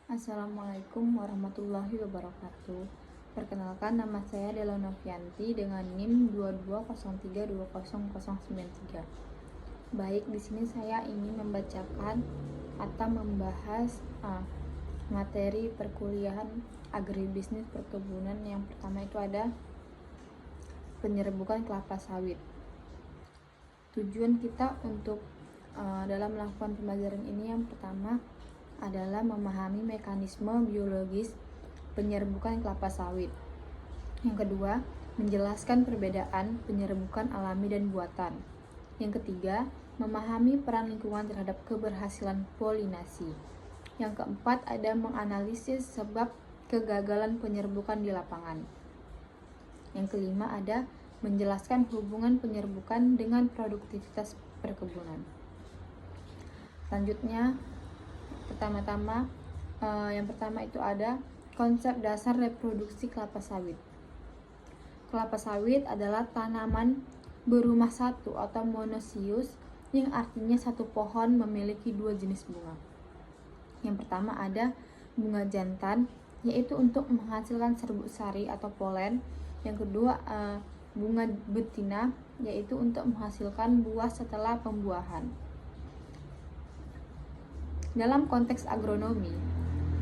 Assalamualaikum warahmatullahi wabarakatuh. Perkenalkan, nama saya Dela Novianti dengan NIM 2203200093. Baik, di sini saya ingin membacakan atau membahas materi perkuliahan agribisnis perkebunan. Yang pertama itu ada penyerbukan kelapa sawit. Tujuan kita untuk dalam melakukan pembelajaran ini yang pertama adalah memahami mekanisme biologis penyerbukan kelapa sawit. Yang kedua, menjelaskan perbedaan penyerbukan alami dan buatan. Yang ketiga, memahami peran lingkungan terhadap keberhasilan polinasi. Yang keempat, ada menganalisis sebab kegagalan penyerbukan di lapangan. Yang kelima, ada menjelaskan hubungan penyerbukan dengan produktivitas perkebunan. Selanjutnya, yang pertama itu ada konsep dasar reproduksi kelapa sawit. Kelapa sawit adalah tanaman berumah satu atau monosius, yang artinya satu pohon memiliki dua jenis bunga. Yang pertama ada bunga jantan, yaitu untuk menghasilkan serbuk sari atau polen. Yang kedua bunga betina, yaitu untuk menghasilkan buah setelah pembuahan. Dalam konteks agronomi,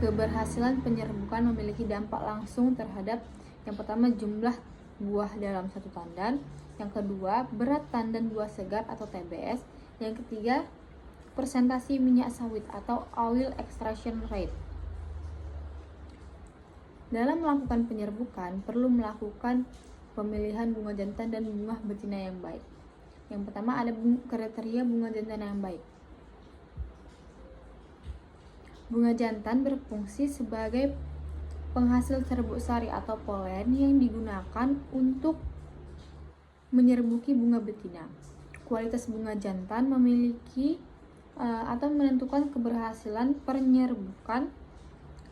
keberhasilan penyerbukan memiliki dampak langsung terhadap yang pertama jumlah buah dalam satu tandan, yang kedua berat tandan buah segar atau TBS, yang ketiga persentase minyak sawit atau oil extraction rate. Dalam melakukan penyerbukan perlu melakukan pemilihan bunga jantan dan bunga betina yang baik. Yang pertama ada kriteria bunga jantan yang baik. Bunga jantan berfungsi sebagai penghasil serbuk sari atau polen yang digunakan untuk menyerbuki bunga betina. Kualitas bunga jantan memiliki atau menentukan keberhasilan penyerbukan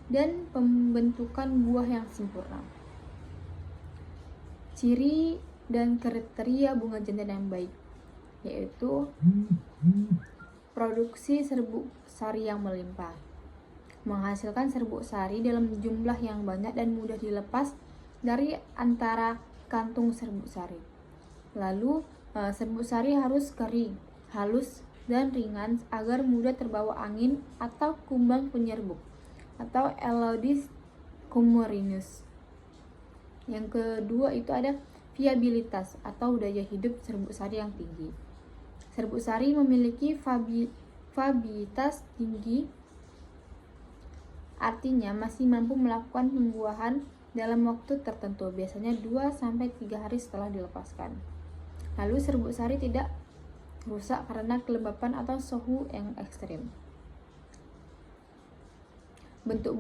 dan pembentukan buah yang sempurna. Ciri dan kriteria bunga jantan yang baik yaitu produksi serbuk sari yang melimpah, menghasilkan serbuk sari dalam jumlah yang banyak dan mudah dilepas dari antara kantung serbuk sari. Lalu serbuk sari harus kering, halus, dan ringan agar mudah terbawa angin atau kumbang penyerbuk atau Elodis cumorinus. Yang kedua itu ada viabilitas atau daya hidup serbuk sari yang tinggi. Serbuk sari memiliki viabilitas tinggi, artinya masih mampu melakukan pembuahan dalam waktu tertentu, biasanya 2-3 hari setelah dilepaskan. Lalu serbuk sari tidak rusak karena kelembapan atau suhu yang ekstrim. Bentuk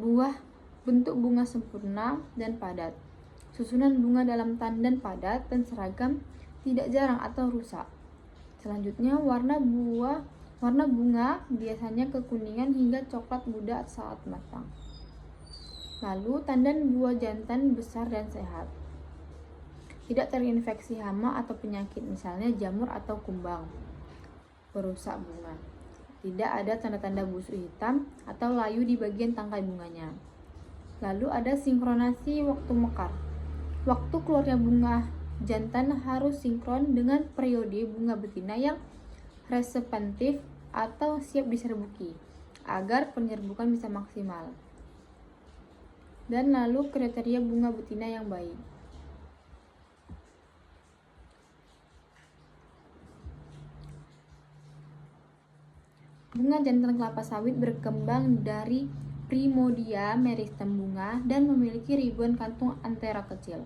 bunga sempurna dan padat. Susunan bunga dalam tandan padat dan seragam, tidak jarang atau rusak. Selanjutnya warna bunga biasanya kekuningan hingga coklat muda saat matang. Lalu tandan buah jantan besar dan sehat, tidak terinfeksi hama atau penyakit, misalnya jamur atau kumbang perusak bunga. Tidak ada tanda-tanda busuk hitam atau layu di bagian tangkai bunganya. Lalu ada sinkronasi waktu mekar. Waktu keluarnya bunga jantan harus sinkron dengan periode bunga betina yang reseptif atau siap diserbuki agar penyerbukan bisa maksimal. Dan lalu kriteria bunga betina yang baik. Bunga jantan kelapa sawit berkembang dari primodia meristem bunga dan memiliki ribuan kantung antera kecil.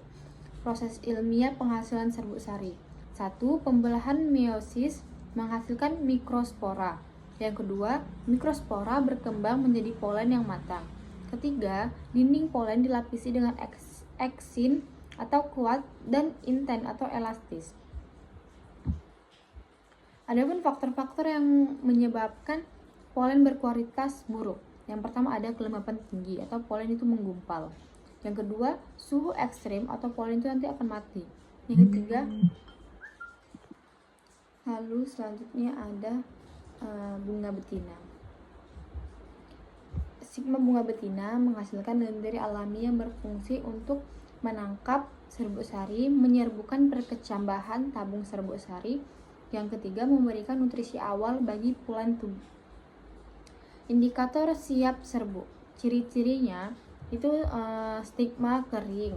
Proses ilmiah penghasilan serbuk sari. 1. Pembelahan meiosis menghasilkan mikrospora. Yang kedua, mikrospora berkembang menjadi polen yang matang. Ketiga, dinding polen dilapisi dengan eksin atau kuat dan inten atau elastis. Adapun faktor-faktor yang menyebabkan polen berkualitas buruk. Yang pertama ada kelembapan tinggi atau polen itu menggumpal. Yang kedua, suhu ekstrim atau polen itu nanti akan mati. Yang ketiga, lalu selanjutnya ada bunga betina. Stigma bunga betina menghasilkan lendir alami yang berfungsi untuk menangkap serbuk sari, menyerbukan perkecambahan tabung serbuk sari. Yang ketiga, memberikan nutrisi awal bagi puluhan tubuh. Indikator siap serbuk. Ciri-cirinya itu stigma kering,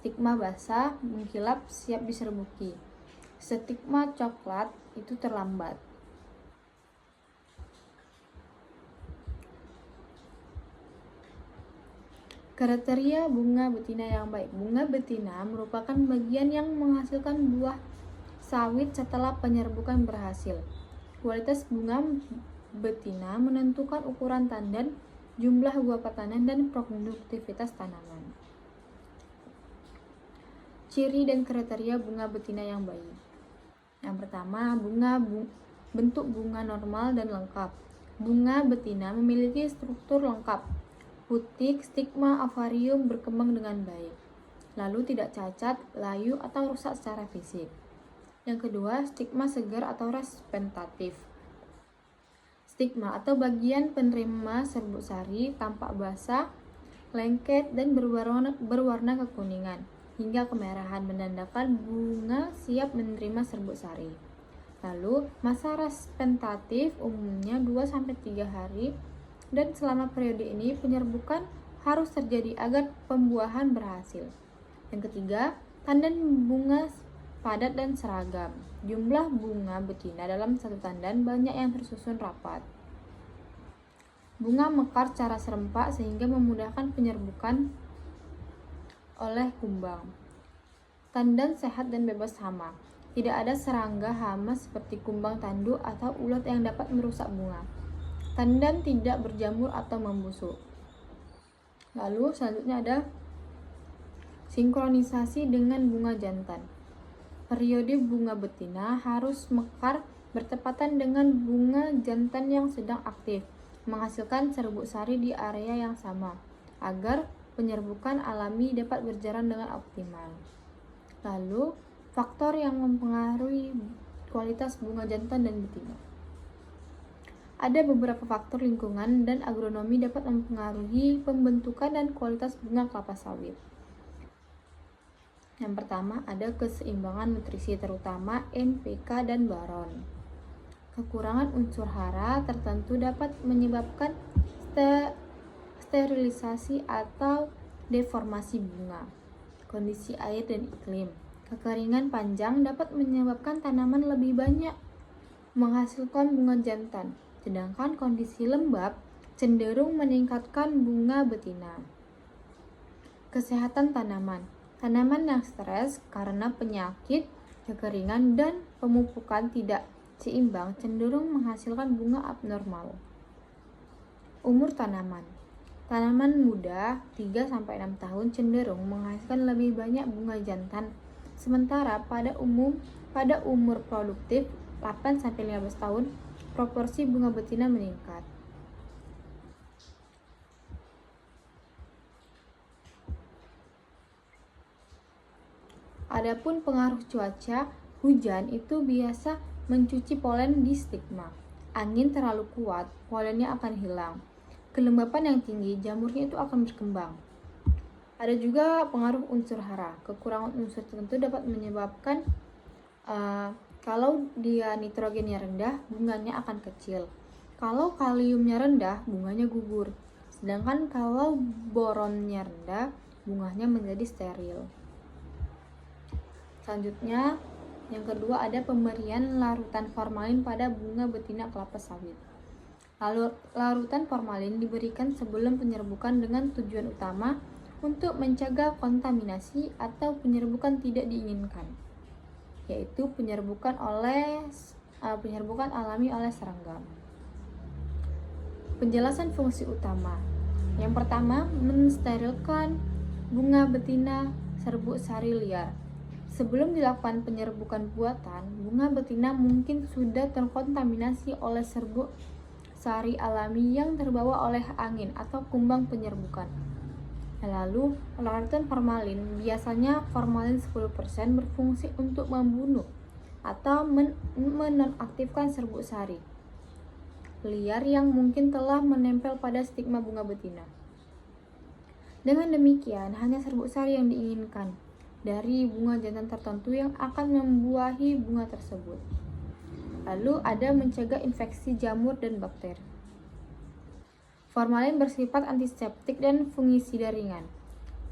stigma basah, mengkilap, siap diserbuki. Stigma coklat itu terlambat. Kriteria bunga betina yang baik. Bunga betina merupakan bagian yang menghasilkan buah sawit setelah penyerbukan berhasil. Kualitas bunga betina menentukan ukuran tandan, jumlah buah petanan, dan produktivitas tanaman. Ciri dan kriteria bunga betina yang baik. Yang pertama, bentuk bunga normal dan lengkap. Bunga betina memiliki struktur lengkap. Putik, stigma ovarium berkembang dengan baik. Lalu tidak cacat, layu, atau rusak secara fisik. Yang kedua, stigma segar atau representatif. Stigma atau bagian penerima serbuk sari tampak basah, lengket, dan berwarna kekuningan hingga kemerahan, menandakan bunga siap menerima serbuk sari. Lalu, masa representatif umumnya 2-3 hari, dan selama periode ini penyerbukan harus terjadi agar pembuahan berhasil. Yang ketiga, tandan bunga padat dan seragam. Jumlah bunga betina dalam satu tandan banyak yang tersusun rapat. Bunga mekar secara serempak sehingga memudahkan penyerbukan oleh kumbang. Tandan sehat dan bebas hama. Tidak ada serangga hama seperti kumbang tanduk atau ulat yang dapat merusak bunga. Tandan tidak berjamur atau membusuk. Lalu selanjutnya ada sinkronisasi dengan bunga jantan. Periode bunga betina harus mekar bertepatan dengan bunga jantan yang sedang aktif, menghasilkan serbuk sari di area yang sama, agar penyerbukan alami dapat berjalan dengan optimal. Lalu, faktor yang mempengaruhi kualitas bunga jantan dan betina. Ada beberapa faktor lingkungan dan agronomi dapat mempengaruhi pembentukan dan kualitas bunga kelapa sawit. Yang pertama, ada keseimbangan nutrisi terutama NPK dan boron. Kekurangan unsur hara tertentu dapat menyebabkan sterilisasi atau deformasi bunga. Kondisi air dan iklim. Kekeringan panjang dapat menyebabkan tanaman lebih banyak menghasilkan bunga jantan, sedangkan kondisi lembab cenderung meningkatkan bunga betina. Kesehatan tanaman. Tanaman yang stres karena penyakit, kekeringan, dan pemupukan tidak seimbang cenderung menghasilkan bunga abnormal. Umur tanaman. Tanaman muda 3-6 tahun cenderung menghasilkan lebih banyak bunga jantan, sementara pada umur produktif 8-15 tahun proporsi bunga betina meningkat. Adapun pengaruh cuaca, hujan itu biasa mencuci polen di stigma. Angin terlalu kuat, polennya akan hilang. Kelembapan yang tinggi, jamurnya itu akan berkembang. Ada juga pengaruh unsur hara. Kekurangan unsur tertentu dapat menyebabkan kalau dia nitrogennya rendah, bunganya akan kecil. Kalau kaliumnya rendah, bunganya gugur. Sedangkan kalau boronnya rendah, bunganya menjadi steril. Selanjutnya, yang kedua ada pemberian larutan formalin pada bunga betina kelapa sawit. Lalu, larutan formalin diberikan sebelum penyerbukan dengan tujuan utama untuk mencegah kontaminasi atau penyerbukan tidak diinginkan, yaitu penyerbukan alami oleh serangga. Penjelasan fungsi utama. Yang pertama, mensterilkan bunga betina serbuk sari liar. Sebelum dilakukan penyerbukan buatan, bunga betina mungkin sudah terkontaminasi oleh serbuk sari alami yang terbawa oleh angin atau kumbang penyerbukan. Lalu, larutan formalin, biasanya formalin 10%, berfungsi untuk membunuh atau menonaktifkan serbuk sari. liar yang mungkin telah menempel pada stigma bunga betina. Dengan demikian, hanya serbuk sari yang diinginkan dari bunga jantan tertentu yang akan membuahi bunga tersebut. Lalu ada mencegah infeksi jamur dan bakteri. Formalin bersifat antiseptik dan fungisida ringan.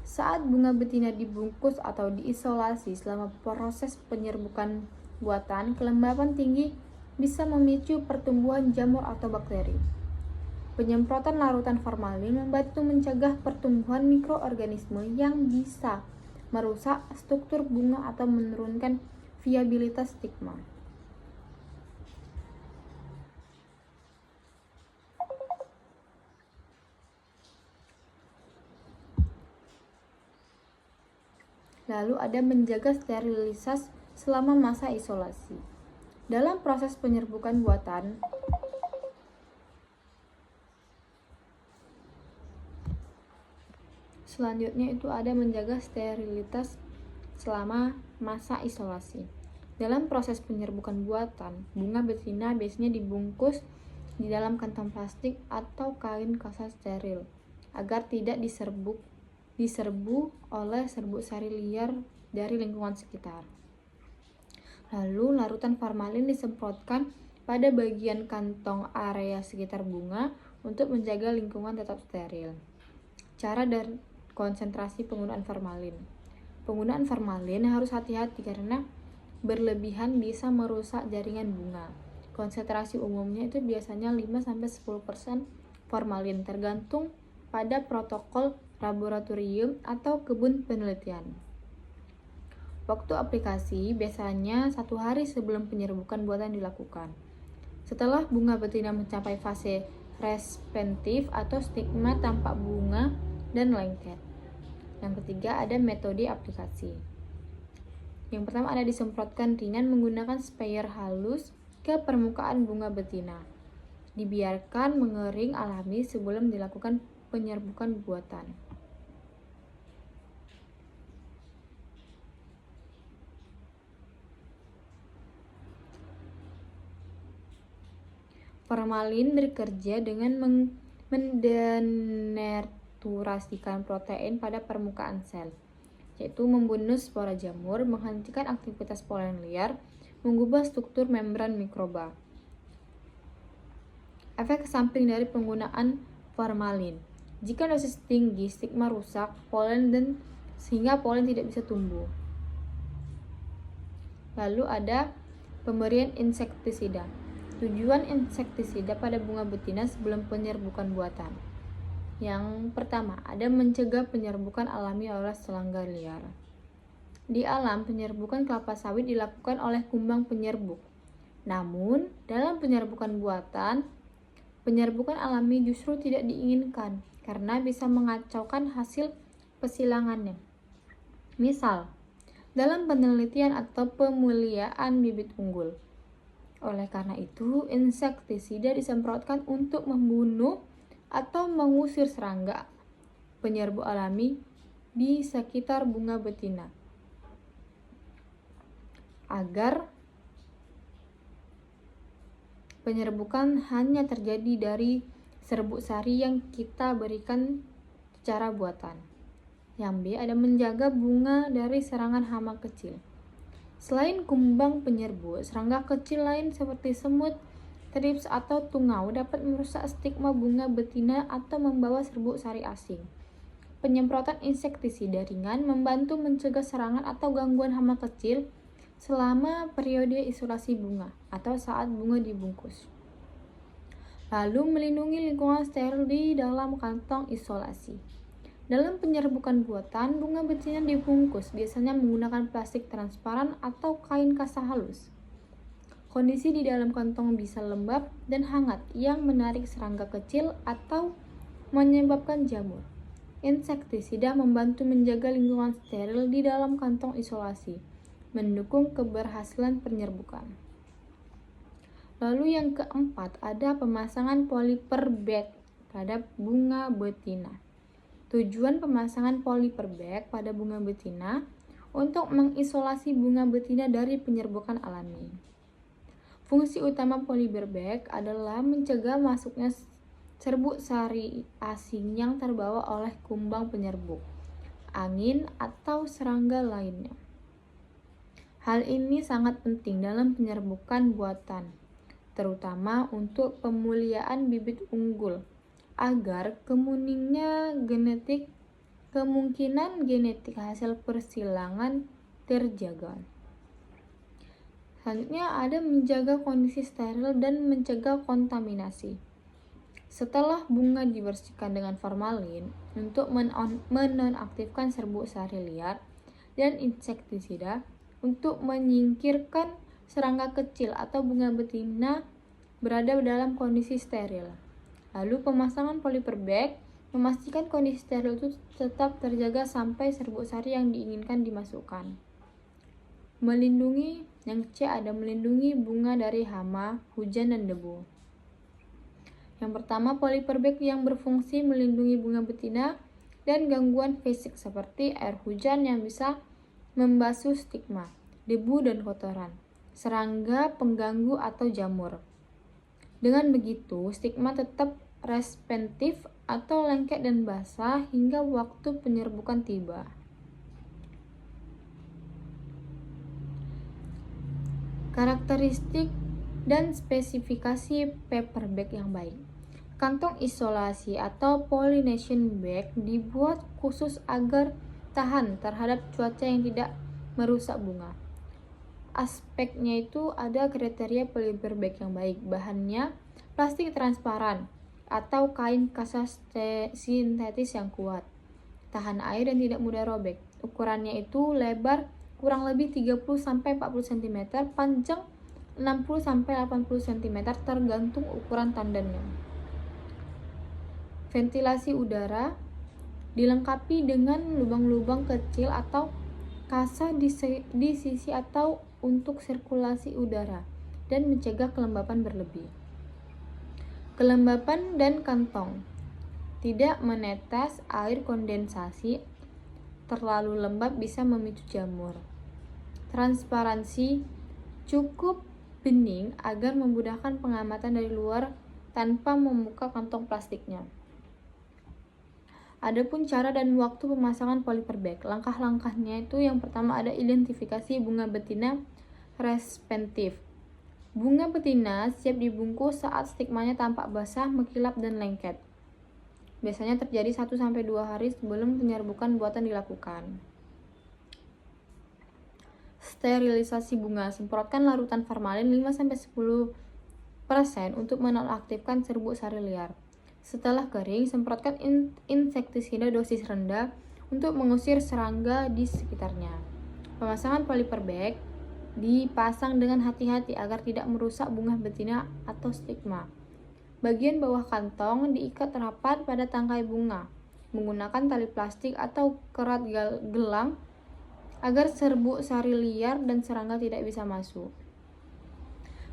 Saat bunga betina dibungkus atau diisolasi selama proses penyerbukan buatan, kelembapan tinggi bisa memicu pertumbuhan jamur atau bakteri. Penyemprotan larutan formalin membantu mencegah pertumbuhan mikroorganisme yang bisa merusak struktur bunga atau menurunkan viabilitas stigma. Lalu ada menjaga sterilitas selama masa isolasi. Dalam proses penyerbukan buatan, selanjutnya itu ada menjaga sterilitas selama masa isolasi. Dalam proses penyerbukan buatan, bunga betina biasanya dibungkus di dalam kantong plastik atau kain kasa steril agar tidak diserbu oleh serbuk sari liar dari lingkungan sekitar. Lalu larutan formalin disemprotkan pada bagian kantong area sekitar bunga untuk menjaga lingkungan tetap steril. Cara dan konsentrasi penggunaan formalin. Penggunaan formalin harus hati-hati karena berlebihan bisa merusak jaringan bunga. Konsentrasi umumnya itu biasanya 5-10% formalin tergantung pada protokol laboratorium atau kebun penelitian. Waktu aplikasi biasanya 1 hari sebelum penyerbukan buatan dilakukan. Setelah bunga betina mencapai fase responsive atau stigma tampak bunga dan lengket. Yang ketiga ada metode aplikasi. Yang pertama ada disemprotkan ringan menggunakan sprayer halus ke permukaan bunga betina. Dibiarkan mengering alami sebelum dilakukan penyerbukan buatan. Formalin bekerja dengan mendenaturasikan protein pada permukaan sel, yaitu membunuh spora jamur, menghentikan aktivitas polen liar, mengubah struktur membran mikroba. Efek samping dari penggunaan formalin. Jika dosis tinggi, stigma rusak polen dan sehingga polen tidak bisa tumbuh. Lalu ada pemberian insektisida. Tujuan insektisida pada bunga betina sebelum penyerbukan buatan. Yang pertama, ada mencegah penyerbukan alami oleh serangga liar. Di alam, penyerbukan kelapa sawit dilakukan oleh kumbang penyerbuk. Namun, dalam penyerbukan buatan, penyerbukan alami justru tidak diinginkan karena bisa mengacaukan hasil pesilangannya. Misal, dalam penelitian atau pemuliaan bibit unggul. Oleh karena itu, insektisida disemprotkan untuk membunuh atau mengusir serangga penyerbuk alami di sekitar bunga betina agar penyerbukan hanya terjadi dari serbuk sari yang kita berikan secara buatan. Yang B ada menjaga bunga dari serangan hama kecil. Selain kumbang penyerbuk, serangga kecil lain seperti semut, thrips atau tungau dapat merusak stigma bunga betina atau membawa serbuk sari asing. Penyemprotan insektisida ringan membantu mencegah serangan atau gangguan hama kecil selama periode isolasi bunga atau saat bunga dibungkus. Lalu melindungi lingkungan steril di dalam kantong isolasi. Dalam penyerbukan buatan, bunga betina dibungkus biasanya menggunakan plastik transparan atau kain kasa halus. Kondisi di dalam kantong bisa lembab dan hangat yang menarik serangga kecil atau menyebabkan jamur. Insektisida membantu menjaga lingkungan steril di dalam kantong isolasi, mendukung keberhasilan penyerbukan. Lalu yang keempat ada pemasangan polyper bag pada bunga betina. Tujuan pemasangan polyper bag pada bunga betina untuk mengisolasi bunga betina dari penyerbukan alami. Fungsi utama polyberbag adalah mencegah masuknya serbuk sari asing yang terbawa oleh kumbang penyerbuk, angin, atau serangga lainnya. Hal ini sangat penting dalam penyerbukan buatan, terutama untuk pemuliaan bibit unggul, agar kemungkinan genetik hasil persilangan terjaga. Selanjutnya ada menjaga kondisi steril dan mencegah kontaminasi. Setelah bunga dibersihkan dengan formalin untuk menonaktifkan serbuk sari liar dan insektisida untuk menyingkirkan serangga kecil atau bunga betina berada dalam kondisi steril. Lalu pemasangan polyperbag memastikan kondisi steril itu tetap terjaga sampai serbuk sari yang diinginkan dimasukkan. Melindungi, yang C ada melindungi bunga dari hama, hujan, dan debu. Yang pertama, polyperbag yang berfungsi melindungi bunga betina dan gangguan fisik seperti air hujan yang bisa membasuh stigma, debu dan kotoran, serangga, pengganggu, atau jamur. Dengan begitu, stigma tetap responsif atau lengket dan basah hingga waktu penyerbukan tiba. Karakteristik dan spesifikasi paper bag yang baik. Kantong isolasi atau pollination bag dibuat khusus agar tahan terhadap cuaca yang tidak merusak bunga. Aspeknya itu ada kriteria polyperbag yang baik. Bahannya plastik transparan atau kain kasa sintetis yang kuat, tahan air dan tidak mudah robek. Ukurannya itu lebar kurang lebih 30-40 cm, panjang 60-80 cm tergantung ukuran tandannya. Ventilasi udara dilengkapi dengan lubang-lubang kecil atau kasa di sisi atau untuk sirkulasi udara dan mencegah kelembapan berlebih. Kelembapan dan kantong tidak menetes air kondensasi, terlalu lembab bisa memicu jamur. Transparansi cukup bening agar memudahkan pengamatan dari luar tanpa membuka kantong plastiknya. Adapun cara dan waktu pemasangan polyperbag. Langkah-langkahnya itu yang pertama ada identifikasi bunga betina responsif. Bunga betina siap dibungkus saat stigmanya tampak basah, mengkilap, dan lengket. Biasanya terjadi 1-2 hari sebelum penyerbukan buatan dilakukan. Sterilisasi bunga. Semprotkan larutan formalin 5-10% untuk menonaktifkan serbuk sari liar. Setelah kering, semprotkan insektisida dosis rendah untuk mengusir serangga di sekitarnya. Pemasangan polyperbag dipasang dengan hati-hati agar tidak merusak bunga betina atau stigma. Bagian bawah kantong diikat rapat pada tangkai bunga menggunakan tali plastik atau kerat gelang agar serbuk sari liar dan serangga tidak bisa masuk.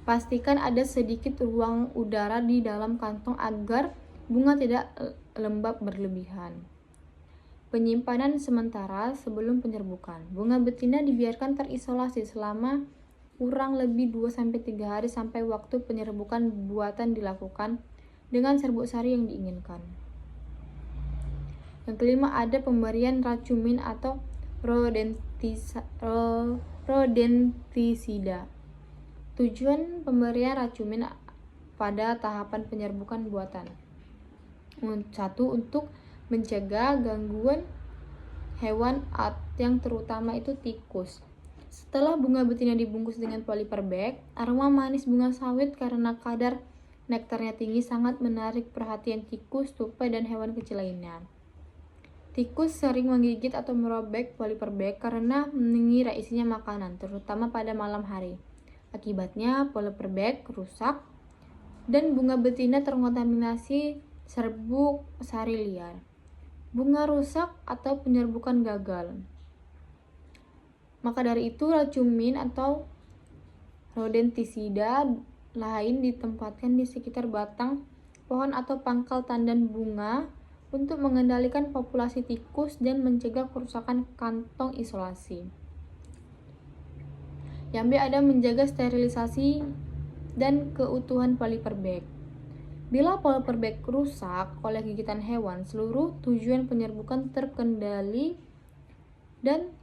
Pastikan ada sedikit ruang udara di dalam kantong agar bunga tidak lembab berlebihan. Penyimpanan sementara sebelum penyerbukan. Bunga betina dibiarkan terisolasi selama kurang lebih 2-3 hari sampai waktu penyerbukan buatan dilakukan dengan serbuk sari yang diinginkan. Yang kelima ada pemberian racumin atau rodentisida. Tujuan pemberian racumin pada tahapan penyerbukan buatan. 1. Untuk mencegah gangguan hewan yang terutama itu tikus. Setelah bunga betina dibungkus dengan polyperbag, aroma manis bunga sawit karena kadar nektarnya tinggi sangat menarik perhatian tikus, tupai, dan hewan kecil lainnya. Tikus sering menggigit atau merobek polyperbag karena mengira isinya makanan, terutama pada malam hari. Akibatnya polyperbag rusak dan bunga betina terkontaminasi serbuk sari liar. Bunga rusak atau penyerbukan gagal. Maka dari itu racumin atau rodentisida lain ditempatkan di sekitar batang pohon atau pangkal tandan bunga untuk mengendalikan populasi tikus dan mencegah kerusakan kantong isolasi. Yang B ada menjaga sterilisasi dan keutuhan polyper bag. Bila polyper bag rusak oleh gigitan hewan, seluruh tujuan penyerbukan terkendali dan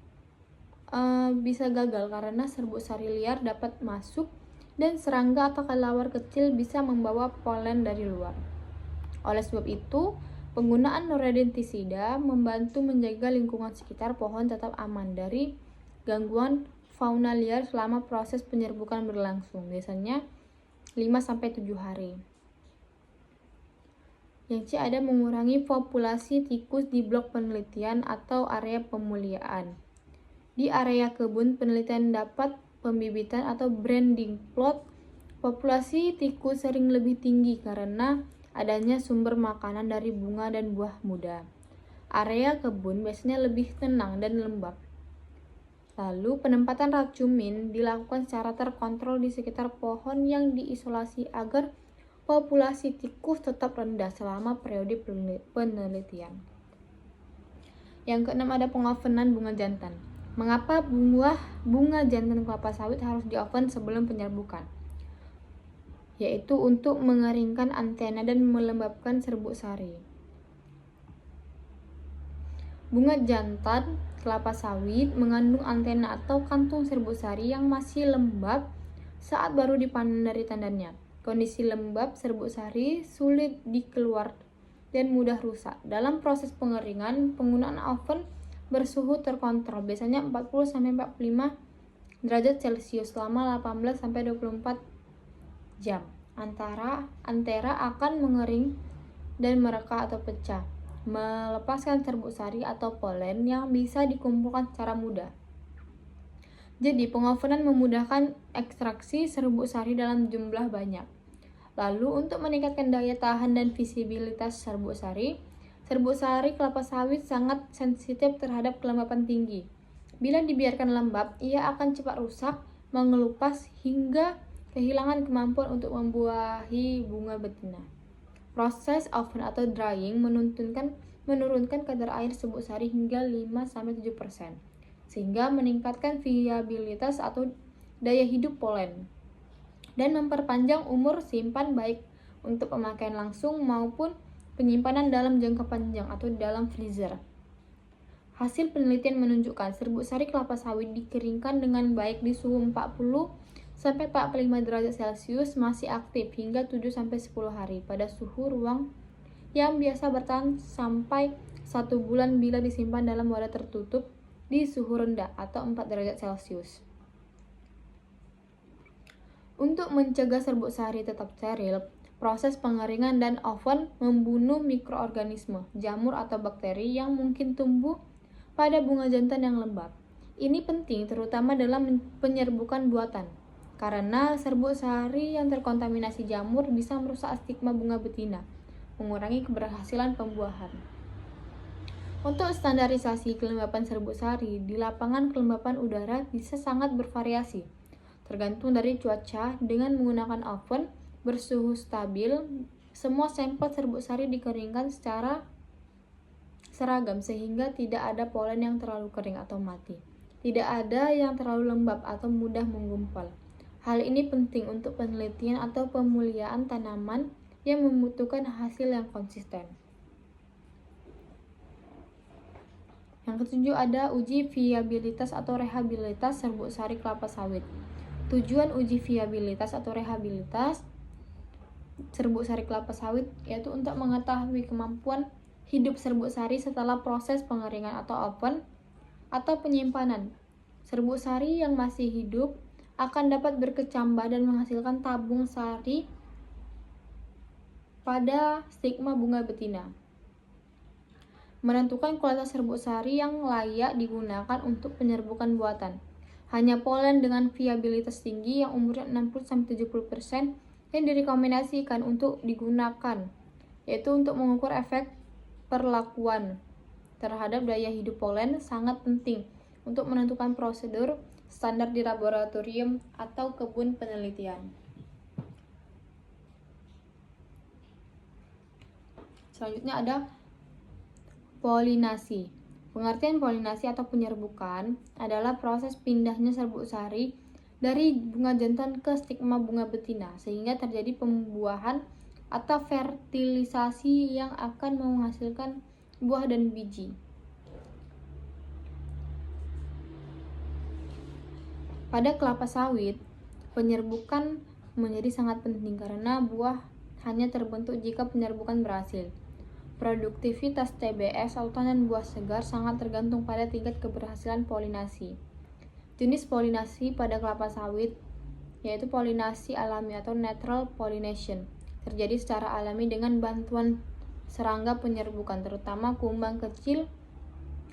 bisa gagal karena serbuk sari liar dapat masuk dan serangga atau kelelawar kecil bisa membawa polen dari luar. Oleh sebab itu, penggunaan rodentisida membantu menjaga lingkungan sekitar pohon tetap aman dari gangguan fauna liar selama proses penyerbukan berlangsung, biasanya 5-7 hari. Yang C ada mengurangi populasi tikus di blok penelitian atau area pemuliaan. Di area kebun penelitian dapat pembibitan atau branding plot, populasi tikus sering lebih tinggi karena adanya sumber makanan dari bunga dan buah muda. Area kebun biasanya lebih tenang dan lembab. Lalu penempatan racumin dilakukan secara terkontrol di sekitar pohon yang diisolasi agar populasi tikus tetap rendah selama periode penelitian. Yang keenam ada pengovenan bunga jantan. Mengapa bunga jantan kelapa sawit harus dioven sebelum penyerbukan? Yaitu untuk mengeringkan antena dan melembabkan serbuk sari. Bunga jantan kelapa sawit mengandung antena atau kantung serbuk sari yang masih lembab saat baru dipanen dari tandannya. Kondisi lembab serbuk sari sulit dikeluar dan mudah rusak. Dalam proses pengeringan, penggunaan oven bersuhu terkontrol, biasanya 40-45 derajat Celcius selama 18-24 jam. Antera akan mengering dan mereka atau pecah, melepaskan serbuk sari atau polen yang bisa dikumpulkan secara mudah. Jadi, pengovenan memudahkan ekstraksi serbuk sari dalam jumlah banyak. Lalu, untuk meningkatkan daya tahan dan visibilitas serbuk sari kelapa sawit sangat sensitif terhadap kelembapan tinggi. Bila dibiarkan lembab, ia akan cepat rusak, mengelupas, hingga kehilangan kemampuan untuk membuahi bunga betina. Proses oven atau drying menurunkan kadar air serbuk sari hingga 5-7%, sehingga meningkatkan viabilitas atau daya hidup polen, dan memperpanjang umur simpan baik untuk pemakaian langsung maupun penyimpanan dalam jangka panjang atau dalam freezer. Hasil penelitian menunjukkan serbuk sari kelapa sawit dikeringkan dengan baik di suhu 40-45 derajat Celcius masih aktif hingga 7-10 hari pada suhu ruang yang biasa bertahan sampai 1 bulan bila disimpan dalam wadah tertutup di suhu rendah atau 4 derajat Celcius. Untuk mencegah serbuk sari tetap steril, proses pengeringan dan oven membunuh mikroorganisme, jamur atau bakteri yang mungkin tumbuh pada bunga jantan yang lembab. Ini penting terutama dalam penyerbukan buatan, karena serbuk sari yang terkontaminasi jamur bisa merusak stigma bunga betina, mengurangi keberhasilan pembuahan. Untuk standarisasi kelembapan serbuk sari, di lapangan kelembapan udara bisa sangat bervariasi, tergantung dari cuaca. Dengan menggunakan oven bersuhu stabil, semua sampel serbuk sari dikeringkan secara seragam sehingga tidak ada polen yang terlalu kering atau mati. Tidak ada yang terlalu lembab atau mudah menggumpal. Hal ini penting untuk penelitian atau pemuliaan tanaman yang membutuhkan hasil yang konsisten. Yang ketujuh ada uji viabilitas atau rehabilitas serbuk sari kelapa sawit. Tujuan uji viabilitas atau rehabilitas serbuk sari kelapa sawit yaitu untuk mengetahui kemampuan hidup serbuk sari setelah proses pengeringan atau oven atau penyimpanan. Serbuk sari yang masih hidup akan dapat berkecambah dan menghasilkan tabung sari pada stigma bunga betina. Menentukan kualitas serbuk sari yang layak digunakan untuk penyerbukan buatan. Hanya polen dengan viabilitas tinggi yang umurnya 60-70% yang direkomendasikan untuk digunakan, yaitu untuk mengukur efek perlakuan terhadap daya hidup polen sangat penting untuk menentukan prosedur standar di laboratorium atau kebun penelitian. Selanjutnya ada polinasi. Pengertian polinasi atau penyerbukan adalah proses pindahnya serbuk sari dari bunga jantan ke stigma bunga betina, sehingga terjadi pembuahan atau fertilisasi yang akan menghasilkan buah dan biji. Pada kelapa sawit, penyerbukan menjadi sangat penting karena buah hanya terbentuk jika penyerbukan berhasil. Produktivitas TBS atau tandan buah segar sangat tergantung pada tingkat keberhasilan polinasi. Jenis polinasi pada kelapa sawit yaitu polinasi alami atau natural pollination, terjadi secara alami dengan bantuan serangga penyerbukan, terutama kumbang kecil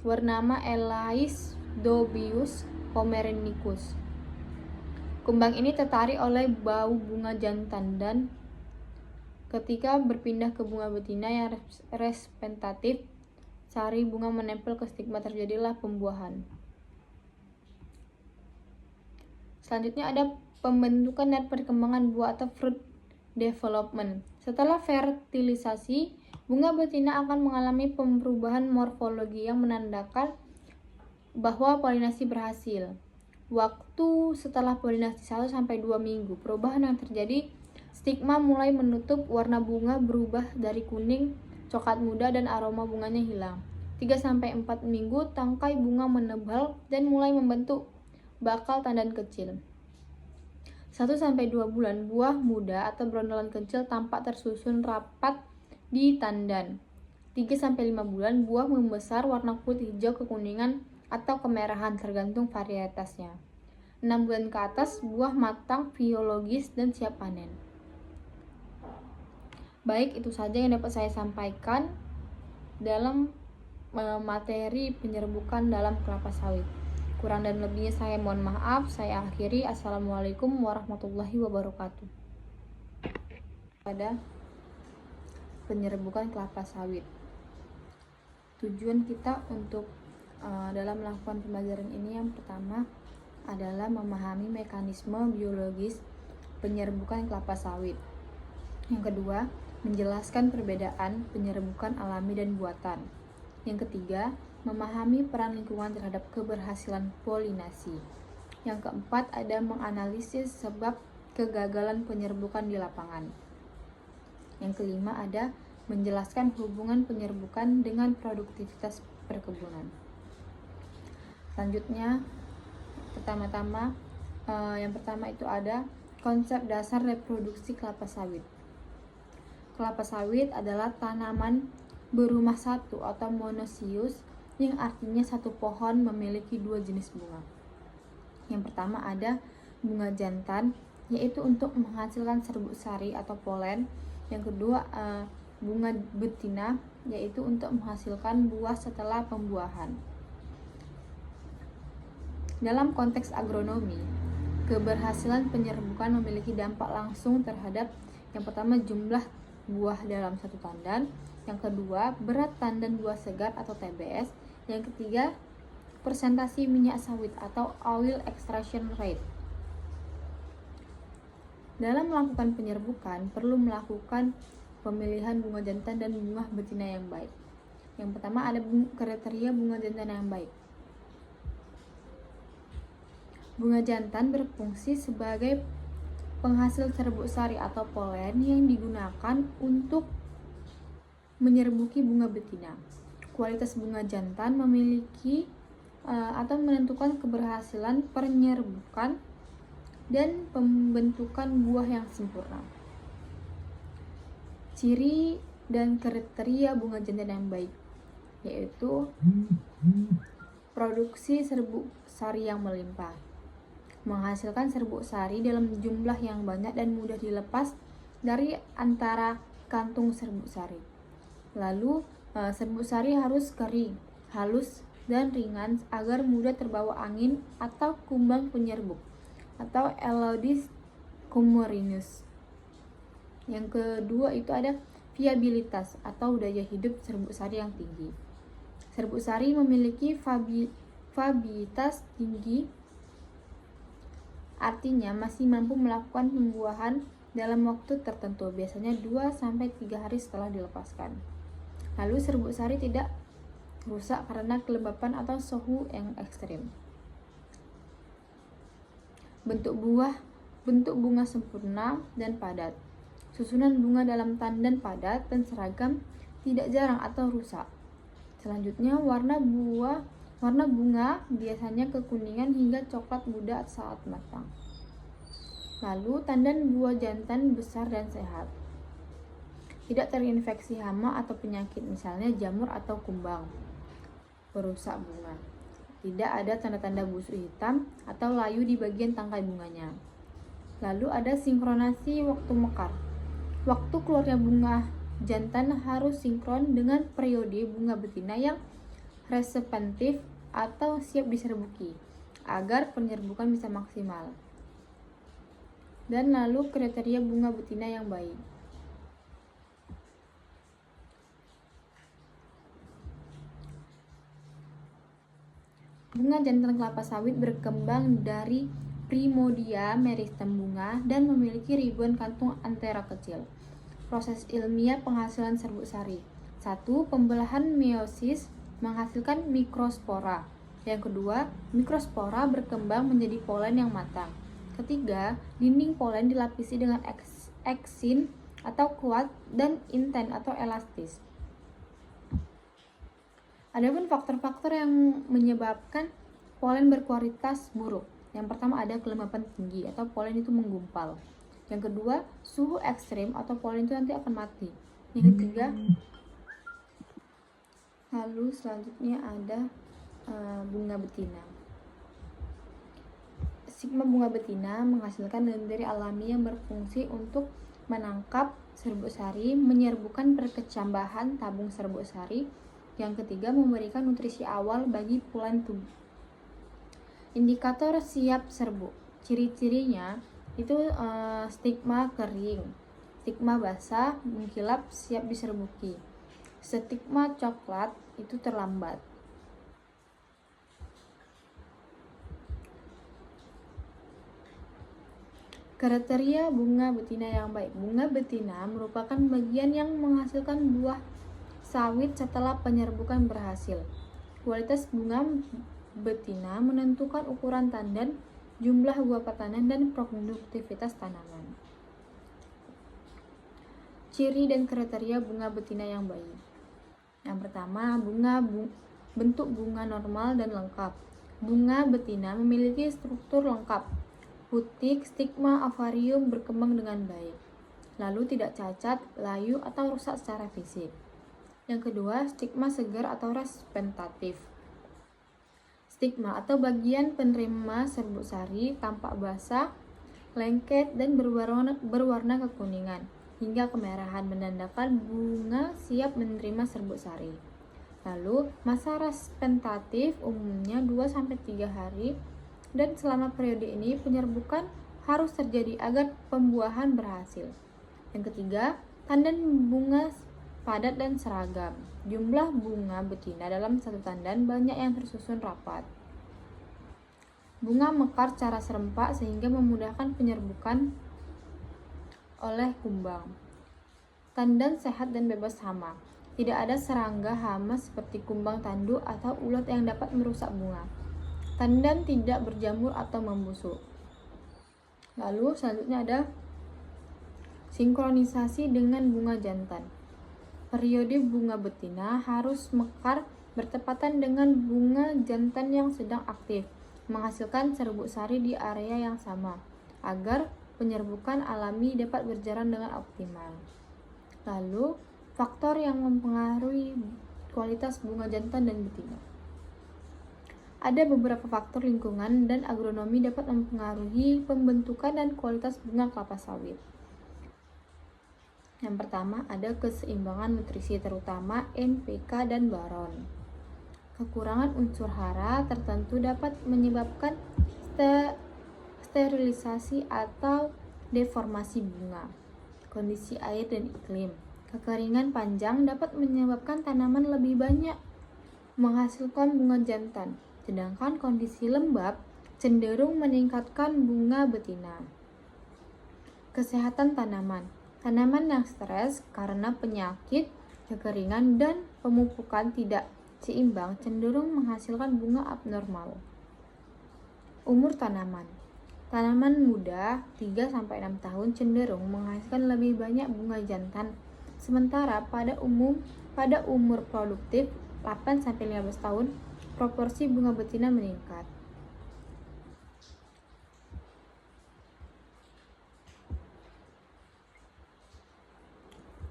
bernama Elais dobius pomerenicus. Kumbang ini tertarik oleh bau bunga jantan dan ketika berpindah ke bunga betina yang representatif, sari bunga menempel ke stigma, terjadilah pembuahan. Selanjutnya ada pembentukan dan perkembangan buah atau fruit development. Setelah fertilisasi, bunga betina akan mengalami perubahan morfologi yang menandakan bahwa polinasi berhasil. Waktu setelah polinasi 1-2 minggu, perubahan yang terjadi, stigma mulai menutup, warna bunga berubah dari kuning, coklat muda, dan aroma bunganya hilang. 3-4 minggu, tangkai bunga menebal dan mulai membentuk bakal tandan kecil. 1-2 bulan, buah muda atau brondolan kecil tampak tersusun rapat di tandan. 3-5 bulan, buah membesar warna kulit hijau kekuningan atau kemerahan tergantung varietasnya. 6 bulan ke atas, buah matang, biologis, dan siap panen. Baik, itu saja yang dapat saya sampaikan dalam materi penyerbukan dalam kelapa sawit. Kurang dan lebihnya saya mohon maaf. Saya akhiri. Assalamualaikum warahmatullahi wabarakatuh. Pada penyerbukan kelapa sawit, tujuan kita untuk dalam melakukan pembelajaran ini yang pertama adalah memahami mekanisme biologis penyerbukan kelapa sawit. Yang kedua, menjelaskan perbedaan penyerbukan alami dan buatan. Yang ketiga, memahami peran lingkungan terhadap keberhasilan polinasi. Yang keempat, ada menganalisis sebab kegagalan penyerbukan di lapangan. Yang kelima, ada menjelaskan hubungan penyerbukan dengan produktivitas perkebunan. Selanjutnya, yang pertama itu ada konsep dasar reproduksi kelapa sawit. Kelapa sawit adalah tanaman berumah satu atau monoecious, yang artinya satu pohon memiliki 2 jenis bunga. Yang pertama ada bunga jantan, yaitu untuk menghasilkan serbuk sari atau polen. Yang kedua bunga betina, yaitu untuk menghasilkan buah setelah pembuahan. Dalam konteks agronomi, keberhasilan penyerbukan memiliki dampak langsung terhadap yang pertama jumlah buah dalam satu tandan, yang kedua berat tandan buah segar atau TBS, yang ketiga persentase minyak sawit atau oil extraction rate. Dalam melakukan penyerbukan perlu melakukan pemilihan bunga jantan dan bunga betina yang baik. Yang pertama ada kriteria bunga jantan yang baik. Bunga jantan berfungsi sebagai penghasil serbuk sari atau polen yang digunakan untuk menyerbuki bunga betina. Kualitas bunga jantan memiliki atau menentukan keberhasilan penyerbukan dan pembentukan buah yang sempurna. Ciri dan kriteria bunga jantan yang baik yaitu produksi serbuk sari yang melimpah, menghasilkan serbuk sari dalam jumlah yang banyak dan mudah dilepas dari antara kantung serbuk sari. Lalu serbuk sari harus kering, halus, dan ringan agar mudah terbawa angin atau kumbang penyerbuk atau Elodis comorinus. Yang kedua itu ada viabilitas atau daya hidup serbuk sari yang tinggi. Serbuk sari memiliki viabilitas tinggi, artinya masih mampu melakukan pembuahan dalam waktu tertentu, biasanya 2-3 hari setelah dilepaskan. Lalu serbuk sari tidak rusak karena kelembapan atau suhu yang ekstrim. bentuk bunga sempurna dan padat. Susunan bunga dalam tandan padat dan seragam, tidak jarang atau rusak. Selanjutnya, warna bunga biasanya kekuningan hingga coklat muda saat matang. Lalu, tandan buah jantan besar dan sehat. Tidak terinfeksi hama atau penyakit, misalnya jamur atau kumbang perusak bunga. Tidak ada tanda-tanda busuk hitam atau layu di bagian tangkai bunganya. Lalu ada sinkronasi waktu mekar. Waktu keluarnya bunga jantan harus sinkron dengan periode bunga betina yang reseptif atau siap diserbuki agar penyerbukan bisa maksimal. Dan lalu kriteria bunga betina yang baik. Bunga jantan kelapa sawit berkembang dari Primodia meristem bunga dan memiliki ribuan kantung antera kecil. Proses ilmiah penghasilan serbuk sari. 1. Pembelahan meiosis menghasilkan mikrospora. Yang kedua, mikrospora berkembang menjadi polen yang matang. Ketiga, dinding polen dilapisi dengan eksin atau kuat dan inten atau elastis. Adapun faktor-faktor yang menyebabkan polen berkualitas buruk. Yang pertama ada kelembapan tinggi atau polen itu menggumpal. Yang kedua, suhu ekstrim atau polen itu nanti akan mati. Yang ketiga, lalu selanjutnya ada bunga betina. Stigma bunga betina menghasilkan lendir alami yang berfungsi untuk menangkap serbuk sari, menyerbukan perkecambahan tabung serbuk sari. Yang ketiga, memberikan nutrisi awal bagi polen tubuh. Indikator siap serbuk. Ciri-cirinya itu stigma kering, stigma basah, mengkilap, siap diserbuki. Stigma coklat itu terlambat. Kriteria bunga betina yang baik. Bunga betina merupakan bagian yang menghasilkan buah sawit setelah penyerbukan berhasil. Kualitas bunga betina menentukan ukuran tandan, jumlah buah petanan, dan produktivitas tanaman. Ciri dan kriteria bunga betina yang baik. Yang pertama, bentuk bunga normal dan lengkap. Bunga betina memiliki struktur lengkap. Putik, stigma, ovarium berkembang dengan baik. Lalu tidak cacat, layu, atau rusak secara fisik. Yang kedua, stigma segar atau representatif. Stigma atau bagian penerima serbuk sari tampak basah, lengket, dan berwarna kekuningan hingga kemerahan, menandakan bunga siap menerima serbuk sari. Lalu, masa representatif umumnya 2-3 hari, dan selama periode ini penyerbukan harus terjadi agar pembuahan berhasil. Yang ketiga, tandan bunga padat dan seragam. Jumlah bunga betina dalam satu tandan banyak yang tersusun rapat. Bunga mekar secara serempak sehingga memudahkan penyerbukan oleh kumbang. Tandan sehat dan bebas hama. Tidak ada serangga hama seperti kumbang tanduk atau ulat yang dapat merusak bunga. Tandan tidak berjamur atau membusuk. Lalu selanjutnya ada sinkronisasi dengan bunga jantan. Periode bunga betina harus mekar bertepatan dengan bunga jantan yang sedang aktif, menghasilkan serbuk sari di area yang sama, agar penyerbukan alami dapat berjalan dengan optimal. Lalu, faktor yang mempengaruhi kualitas bunga jantan dan betina. Ada beberapa faktor lingkungan dan agronomi dapat mempengaruhi pembentukan dan kualitas bunga kelapa sawit. Yang pertama, ada keseimbangan nutrisi terutama NPK dan boron. Kekurangan unsur hara tertentu dapat menyebabkan sterilisasi atau deformasi bunga. Kondisi air dan iklim. Kekeringan panjang dapat menyebabkan tanaman lebih banyak menghasilkan bunga jantan, sedangkan kondisi lembab cenderung meningkatkan bunga betina. Kesehatan tanaman. Tanaman yang stres karena penyakit, kekeringan, dan pemupukan tidak seimbang cenderung menghasilkan bunga abnormal. Umur tanaman. Tanaman muda 3-6 tahun cenderung menghasilkan lebih banyak bunga jantan, sementara pada umur produktif 8-15 tahun, proporsi bunga betina meningkat.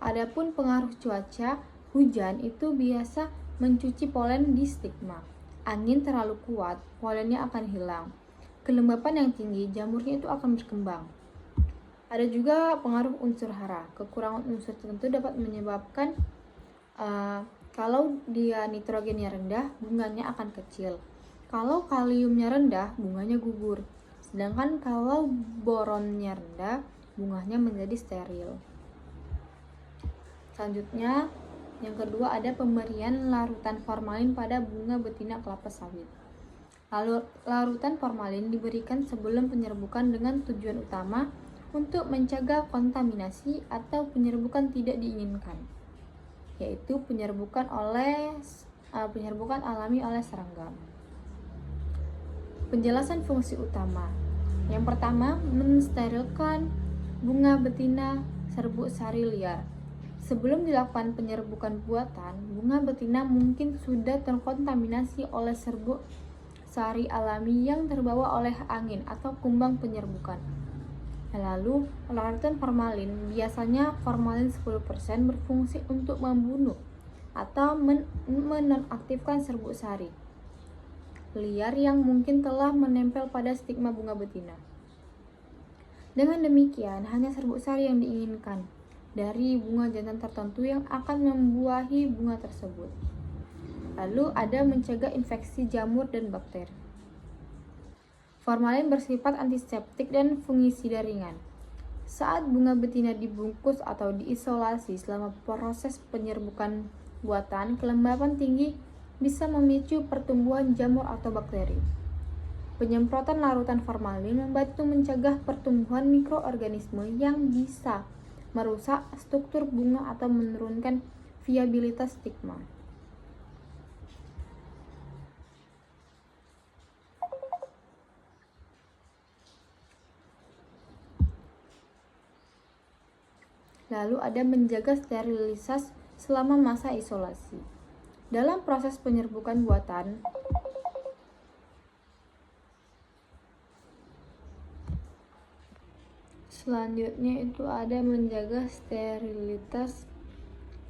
Adapun pengaruh cuaca, hujan itu biasa mencuci polen di stigma. Angin terlalu kuat, polennya akan hilang. Kelembapan yang tinggi, jamurnya itu akan berkembang. Ada juga pengaruh unsur hara. Kekurangan unsur tertentu dapat menyebabkan kalau dia nitrogennya rendah, bunganya akan kecil. Kalau kaliumnya rendah, bunganya gugur. Sedangkan kalau boronnya rendah, bunganya menjadi steril. Selanjutnya, yang kedua ada pemberian larutan formalin pada bunga betina kelapa sawit. Larutan formalin diberikan sebelum penyerbukan dengan tujuan utama untuk mencegah kontaminasi atau penyerbukan tidak diinginkan, yaitu penyerbukan alami oleh serangga. Penjelasan fungsi utama. Yang pertama, mensterilkan bunga betina serbuk sari liar. Sebelum dilakukan penyerbukan buatan, bunga betina mungkin sudah terkontaminasi oleh serbuk sari alami yang terbawa oleh angin atau kumbang penyerbukan. Lalu, larutan formalin, biasanya formalin 10%, berfungsi untuk membunuh atau menonaktifkan serbuk sari liar yang mungkin telah menempel pada stigma bunga betina. Dengan demikian, hanya serbuk sari yang diinginkan dari bunga jantan tertentu yang akan membuahi bunga tersebut. Lalu ada mencegah infeksi jamur dan bakteri. Formalin bersifat antiseptik dan fungisida ringan. Saat bunga betina dibungkus atau diisolasi selama proses penyerbukan buatan, kelembapan tinggi bisa memicu pertumbuhan jamur atau bakteri. Penyemprotan larutan formalin membantu mencegah pertumbuhan mikroorganisme yang bisa merusak struktur bunga atau menurunkan viabilitas stigma. Lalu ada menjaga sterilitas selama masa isolasi. Dalam proses penyerbukan buatan, selanjutnya itu ada menjaga sterilitas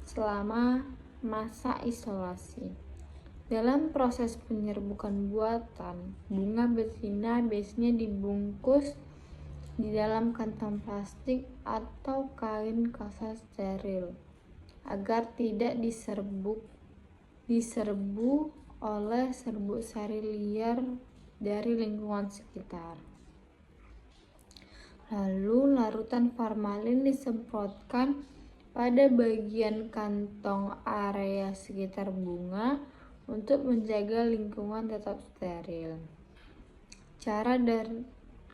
selama masa isolasi. Dalam proses penyerbukan buatan, bunga betina biasanya dibungkus di dalam kantong plastik atau kain kasa steril agar tidak diserbu oleh serbuk sari liar dari lingkungan sekitar. Lalu larutan formalin disemprotkan pada bagian kantong area sekitar bunga untuk menjaga lingkungan tetap steril. Cara dan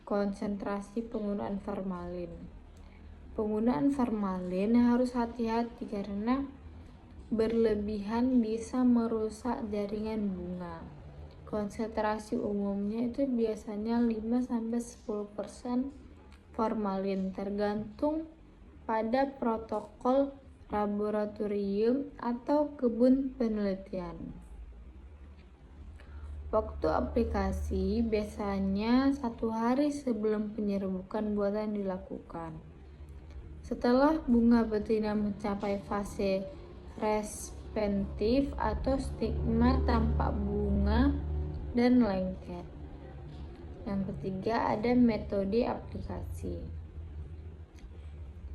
konsentrasi penggunaan formalin. Penggunaan formalin harus hati-hati karena berlebihan bisa merusak jaringan bunga. Konsentrasi umumnya itu biasanya 5-10% formalin, tergantung pada protokol laboratorium atau kebun penelitian. Waktu aplikasi biasanya 1 hari sebelum penyerbukan buatan dilakukan. Setelah bunga betina mencapai fase respensif atau stigma tampak bunga dan lengket. Yang ketiga ada metode aplikasi.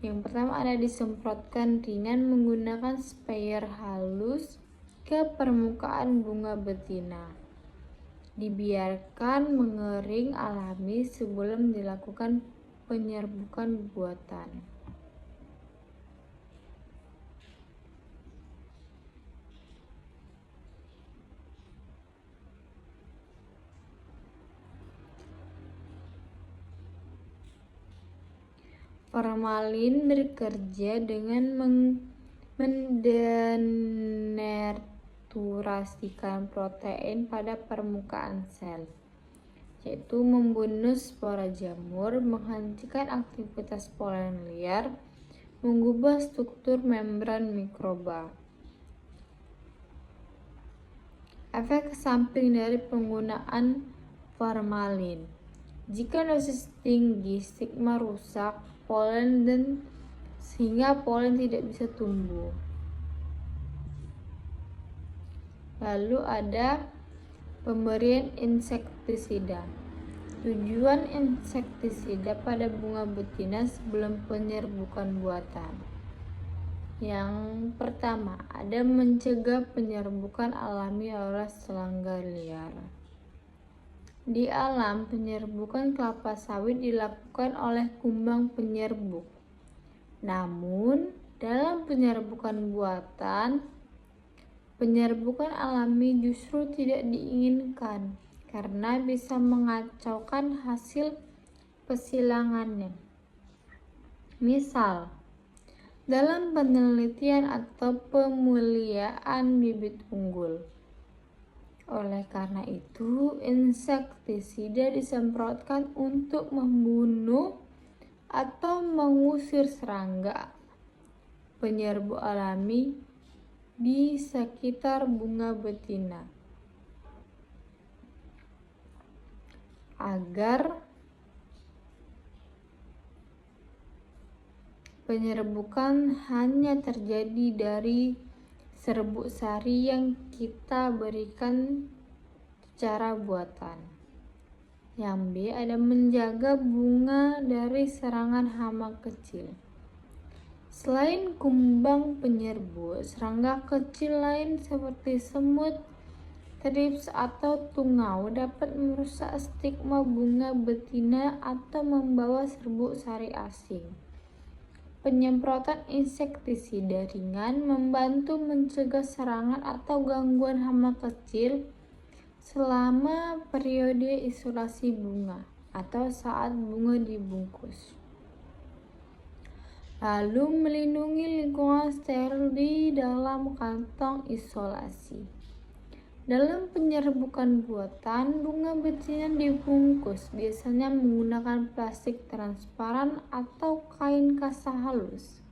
Yang pertama ada disemprotkan ringan menggunakan sprayer halus ke permukaan bunga betina. Dibiarkan mengering alami sebelum dilakukan penyerbukan buatan. Formalin bekerja dengan mendenaturasikan protein pada permukaan sel, yaitu membunuh spora jamur, menghentikan aktivitas polen liar, mengubah struktur membran mikroba. Efek samping dari penggunaan formalin. Jika dosis tinggi, stigma rusak polen dan sehingga polen tidak bisa tumbuh. Lalu ada pemberian insektisida. Tujuan insektisida pada bunga betina sebelum penyerbukan buatan. Yang pertama, ada mencegah penyerbukan alami oleh serangga liar. Di alam, penyerbukan kelapa sawit dilakukan oleh kumbang penyerbuk. Namun, dalam penyerbukan buatan, penyerbukan alami justru tidak diinginkan karena bisa mengacaukan hasil pesilangannya. Misal, dalam penelitian atau pemuliaan bibit unggul. Oleh karena itu, insektisida disemprotkan untuk membunuh atau mengusir serangga penyerbuk alami di sekitar bunga betina agar penyerbukan hanya terjadi dari serbuk sari yang kita berikan secara buatan. Yang B, ada menjaga bunga dari serangan hama kecil. Selain kumbang penyerbuk, serangga kecil lain seperti semut, thrips atau tungau dapat merusak stigma bunga betina atau membawa serbuk sari asing. Penyemprotan insektisida ringan membantu mencegah serangan atau gangguan hama kecil selama periode isolasi bunga atau saat bunga dibungkus. Lalu melindungi lingkungan steril di dalam kantong isolasi. Dalam penyerbukan buatan, bunga betina dibungkus biasanya menggunakan plastik transparan atau kain kasa halus.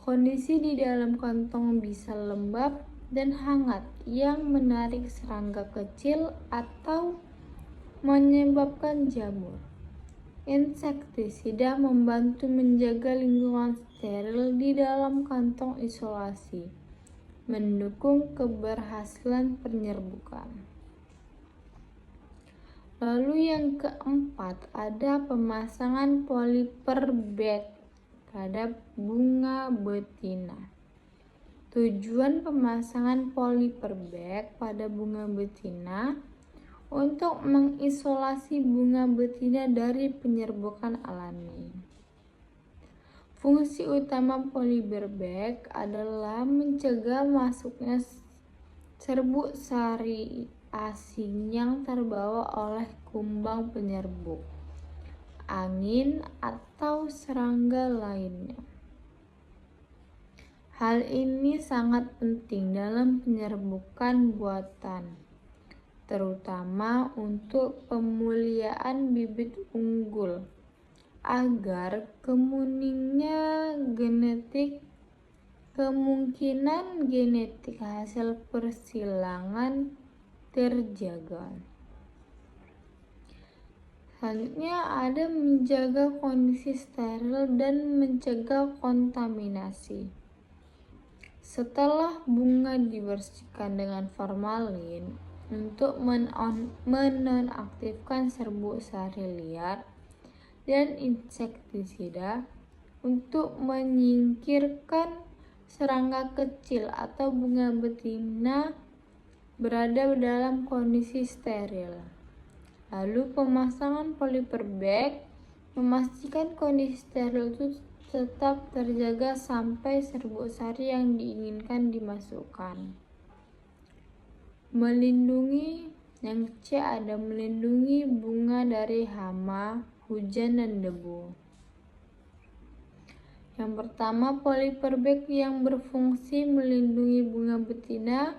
Kondisi di dalam kantong bisa lembab dan hangat yang menarik serangga kecil atau menyebabkan jamur. Insektisida membantu menjaga lingkungan steril di dalam kantong isolasi, mendukung keberhasilan penyerbukan. Lalu yang keempat, ada pemasangan polyper bag pada bunga betina. Tujuan pemasangan polyper bag pada bunga betina untuk mengisolasi bunga betina dari penyerbukan alami. Fungsi utama polyper bag adalah mencegah masuknya serbuk sari asing yang terbawa oleh kumbang penyerbuk, angin, atau serangga lainnya. Hal ini sangat penting dalam penyerbukan buatan, terutama untuk pemuliaan bibit unggul, agar kemungkinan genetik hasil persilangan terjaga. Selanjutnya ada menjaga kondisi steril dan mencegah kontaminasi. Setelah bunga dibersihkan dengan formalin untuk menonaktifkan serbuk sari liar dan insektisida untuk menyingkirkan serangga kecil atau bunga betina berada dalam kondisi steril. Lalu pemasangan polyper bag memastikan kondisi steril itu tetap terjaga sampai serbuk sari yang diinginkan dimasukkan. Melindungi, yang C ada melindungi bunga dari hama, hujan, dan debu. Yang pertama, polyper bag yang berfungsi melindungi bunga betina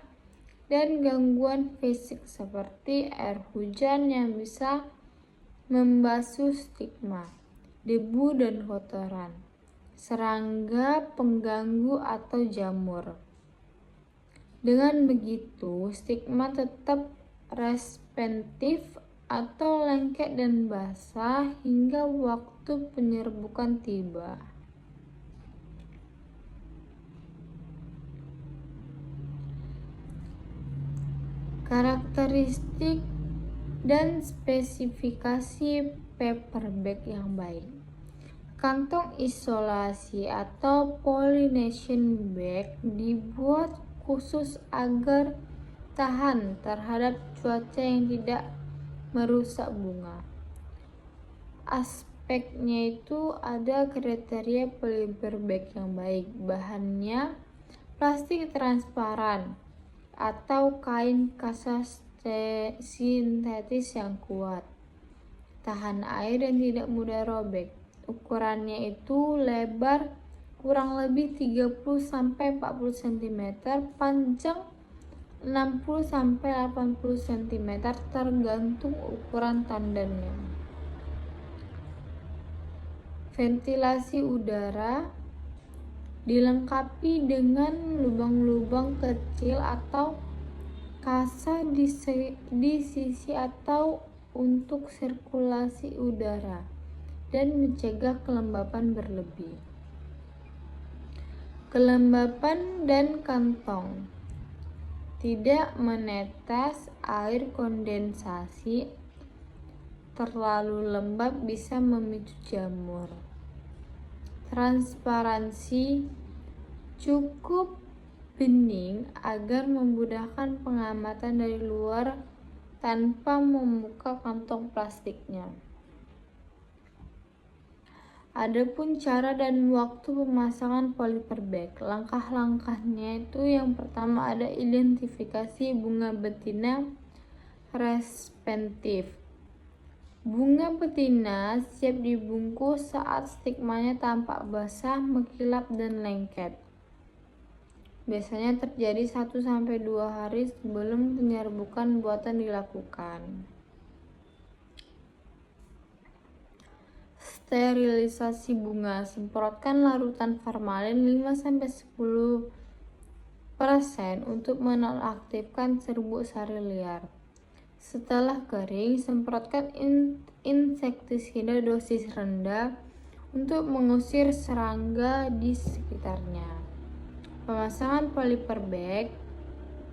dan gangguan fisik seperti air hujan yang bisa membasuh stigma, debu dan kotoran, serangga pengganggu atau jamur. Dengan begitu, stigma tetap responsif atau lengket dan basah hingga waktu penyerbukan tiba. Karakteristik dan spesifikasi paper bag yang baik. Kantong isolasi atau pollination bag dibuat khusus agar tahan terhadap cuaca yang tidak merusak bunga. Aspeknya itu ada kriteria paper bag yang baik. Bahannya plastik transparan atau kain kasa sintetis yang kuat, tahan air dan tidak mudah robek. Ukurannya itu lebar kurang lebih 30-40 cm, panjang 60-80 cm tergantung ukuran tandannya. Ventilasi udara dilengkapi dengan lubang-lubang kecil atau kasa di sisi atau untuk sirkulasi udara dan mencegah kelembapan berlebih. Kelembapan dan kantong tidak menetes air. Kondensasi terlalu lembab bisa memicu jamur. Transparansi cukup bening agar memudahkan pengamatan dari luar tanpa membuka kantong plastiknya. Adapun cara dan waktu pemasangan paper bag, langkah-langkahnya itu yang pertama ada identifikasi bunga betina responsif. Bunga betina siap dibungkus saat stigmanya tampak basah, mengkilap dan lengket. Biasanya terjadi 1-2 hari sebelum penyerbukan buatan dilakukan. Sterilisasi bunga, semprotkan larutan formalin 5-10% untuk menonaktifkan serbuk sari liar. Setelah kering, semprotkan insektisida dosis rendah untuk mengusir serangga di sekitarnya. Pemasangan paper bag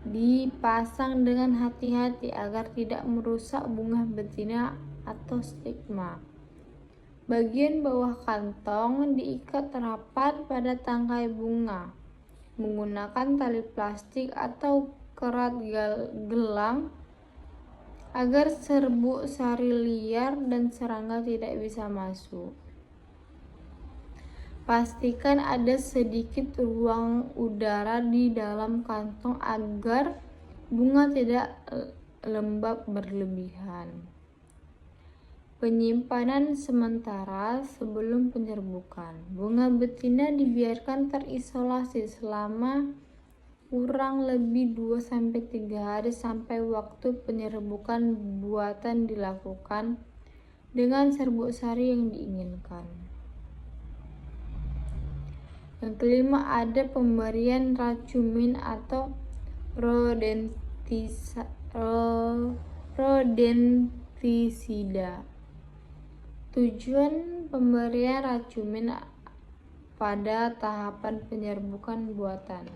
dipasang dengan hati-hati agar tidak merusak bunga betina atau stigma. Bagian bawah kantong diikat rapat pada tangkai bunga menggunakan tali plastik atau kerat gelang agar serbuk sari liar dan serangga tidak bisa masuk. Pastikan ada sedikit ruang udara di dalam kantong agar bunga tidak lembab berlebihan. Penyimpanan sementara sebelum penyerbukan. Bunga betina dibiarkan terisolasi selama kurang lebih 2-3 hari sampai waktu penyerbukan buatan dilakukan dengan serbuk sari yang diinginkan. Yang kelima ada pemberian racumin atau rodentisida. Tujuan pemberian racumin pada tahapan penyerbukan buatan.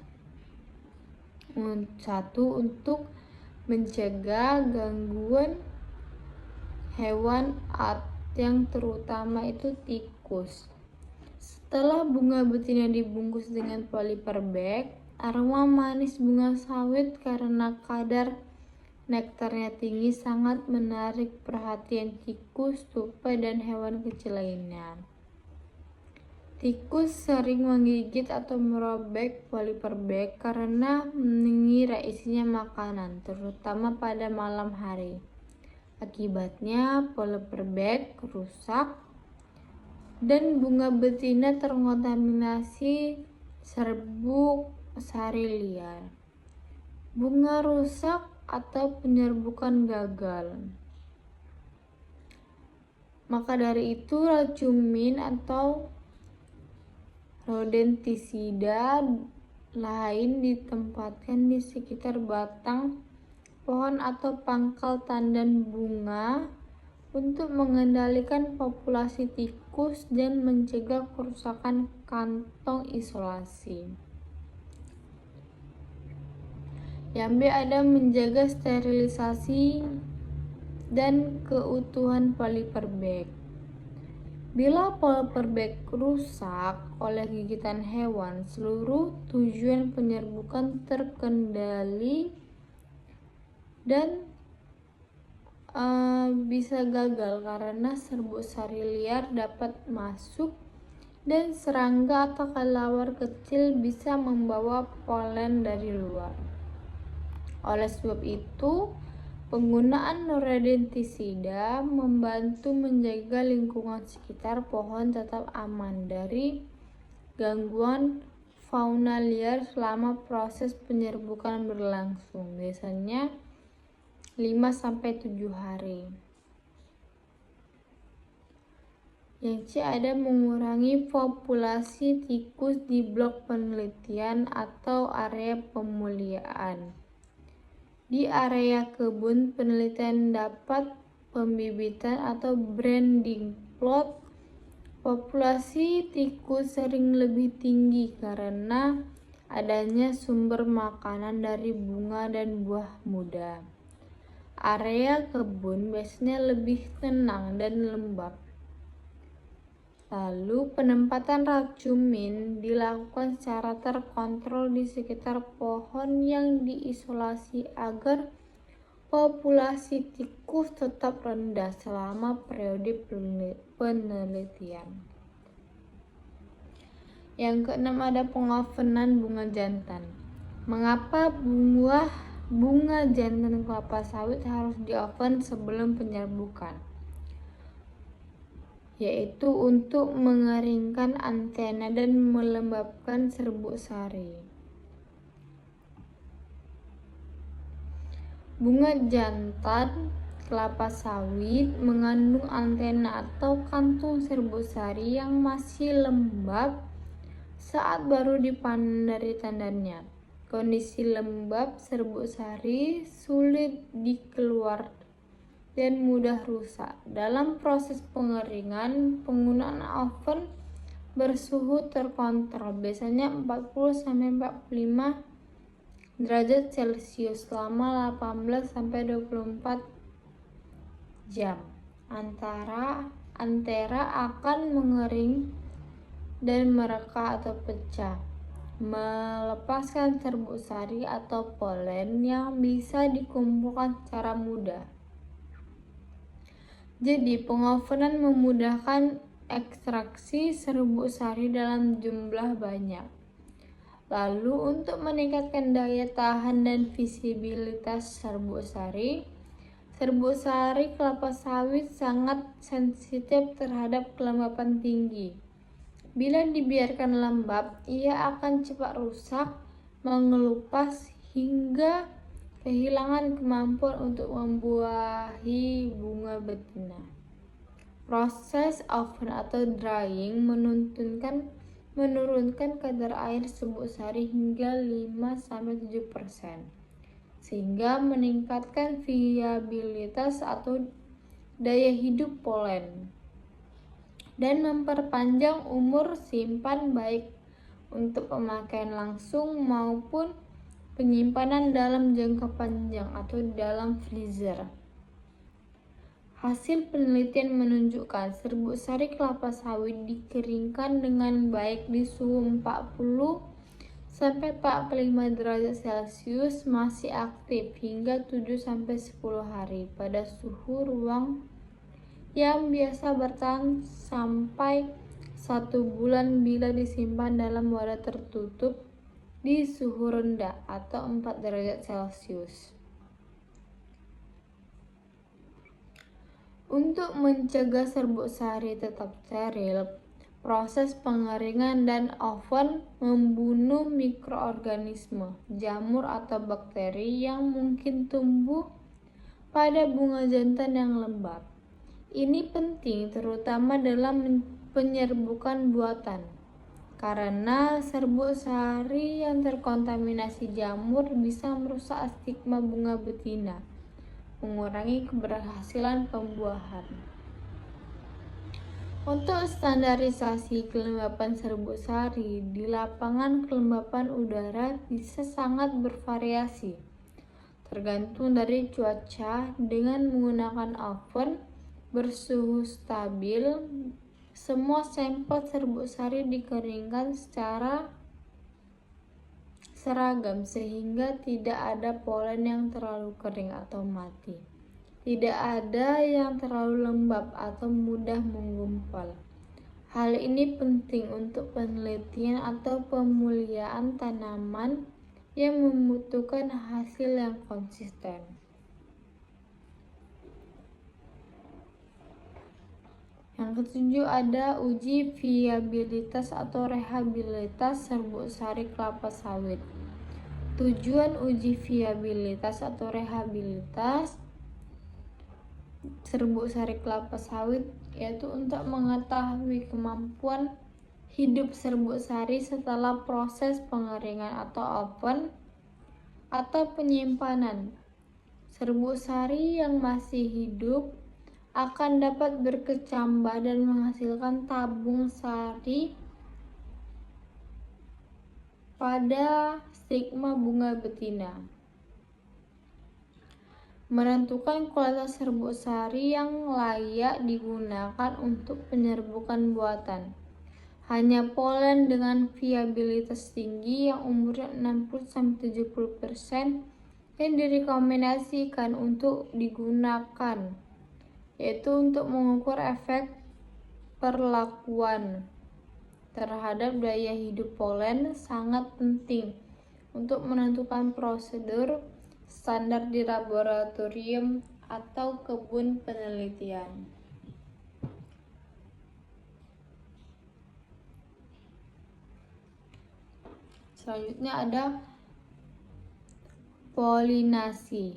1. Untuk mencegah gangguan hewan yang terutama itu tikus. Setelah bunga betina dibungkus dengan paper bag, aroma manis bunga sawit karena kadar nektarnya tinggi sangat menarik perhatian tikus, tupai, dan hewan kecil lainnya. Tikus sering menggigit atau merobek paper bag karena mengira isinya makanan, terutama pada malam hari. Akibatnya paper bag rusak dan bunga betina terkontaminasi serbuk sari liar. bunga rusak atau penyerbukan gagal. Maka dari itu racun atau rodentisida lain ditempatkan di sekitar batang pohon atau pangkal tandan bunga untuk mengendalikan populasi tikus dan mencegah kerusakan kantong isolasi. Yang B ada menjaga sterilisasi dan keutuhan polyper bag. Bila polyper bag rusak oleh gigitan hewan, seluruh tujuan penyerbukan terkendali dan bisa gagal karena serbuk sari liar dapat masuk dan serangga atau kelelawar kecil bisa membawa polen dari luar. Oleh sebab itu, penggunaan rodentisida membantu menjaga lingkungan sekitar pohon tetap aman dari gangguan fauna liar selama proses penyerbukan berlangsung, biasanya 5-7 hari. Yang C ada mengurangi populasi tikus di blok penelitian atau area pemuliaan. Di area kebun penelitian dapat pembibitan atau breeding plot. Populasi tikus sering lebih tinggi karena adanya sumber makanan dari bunga dan buah muda. Area kebun biasanya lebih tenang dan lembab. Lalu penempatan racun dilakukan secara terkontrol di sekitar pohon yang diisolasi agar populasi tikus tetap rendah selama periode penelitian. Yang keenam ada pengovenan bunga jantan. Mengapa bunga jantan kelapa sawit harus dioven sebelum penyerbukan? Yaitu untuk mengeringkan antena dan melembabkan serbuk sari. Bunga jantan kelapa sawit mengandung antena atau kantung serbuk sari yang masih lembab saat baru dipanen dari tandannya. Kondisi lembab serbuk sari sulit dikeluar dan mudah rusak. Dalam proses pengeringan, penggunaan oven bersuhu terkontrol, biasanya 40-45 derajat Celcius selama 18-24 jam. Antera akan mengering dan mereka atau pecah, melepaskan serbuk sari atau polen yang bisa dikumpulkan secara mudah. Jadi, pengovenan memudahkan ekstraksi serbuk sari dalam jumlah banyak. Lalu, untuk meningkatkan daya tahan dan visibilitas serbuk sari kelapa sawit sangat sensitif terhadap kelembapan tinggi. Bila dibiarkan lembab, ia akan cepat rusak, mengelupas, hingga kehilangan kemampuan untuk membuahi bunga betina. Proses oven atau drying menurunkan kadar air serbuk sari hingga 5-7%, sehingga meningkatkan viabilitas atau daya hidup polen dan memperpanjang umur simpan baik untuk pemakaian langsung maupun penyimpanan dalam jangka panjang atau dalam freezer. Hasil penelitian menunjukkan serbuk sari kelapa sawit dikeringkan dengan baik di suhu 40-45 derajat Celcius masih aktif hingga 7-10 hari pada suhu ruang yang biasa bertahan sampai 1 bulan bila disimpan dalam wadah tertutup di suhu rendah atau 4 derajat Celcius. Untuk mencegah serbuk sari tetap steril, Proses pengeringan dan oven membunuh mikroorganisme, jamur atau bakteri yang mungkin tumbuh pada bunga jantan yang lembab. Ini penting terutama dalam penyerbukan buatan, karena serbuk sari yang terkontaminasi jamur bisa merusak stigma bunga betina, mengurangi keberhasilan pembuahan. Untuk standarisasi kelembapan serbuk sari di lapangan, kelembapan udara bisa sangat bervariasi tergantung dari cuaca. Dengan menggunakan oven bersuhu stabil, semua sampel serbuk sari dikeringkan secara seragam sehingga tidak ada polen yang terlalu kering atau mati. Tidak ada yang terlalu lembab atau mudah menggumpal. Hal ini penting untuk penelitian atau pemuliaan tanaman yang membutuhkan hasil yang konsisten. Yang ketujuh ada uji viabilitas atau rehabilitas serbuk sari kelapa sawit. Tujuan uji viabilitas atau rehabilitas serbuk sari kelapa sawit yaitu untuk mengetahui kemampuan hidup serbuk sari setelah proses pengeringan atau oven atau penyimpanan. Serbuk sari yang masih hidup akan dapat berkecambah dan menghasilkan tabung sari pada stigma bunga betina. Menentukan kualitas serbuk sari yang layak digunakan untuk penyerbukan buatan. Hanya polen dengan viabilitas tinggi yang umurnya 60-70% yang direkomendasikan untuk digunakan, yaitu untuk mengukur efek perlakuan terhadap daya hidup polen. Sangat penting untuk menentukan prosedur standar di laboratorium atau kebun penelitian. Selanjutnya ada polinasi.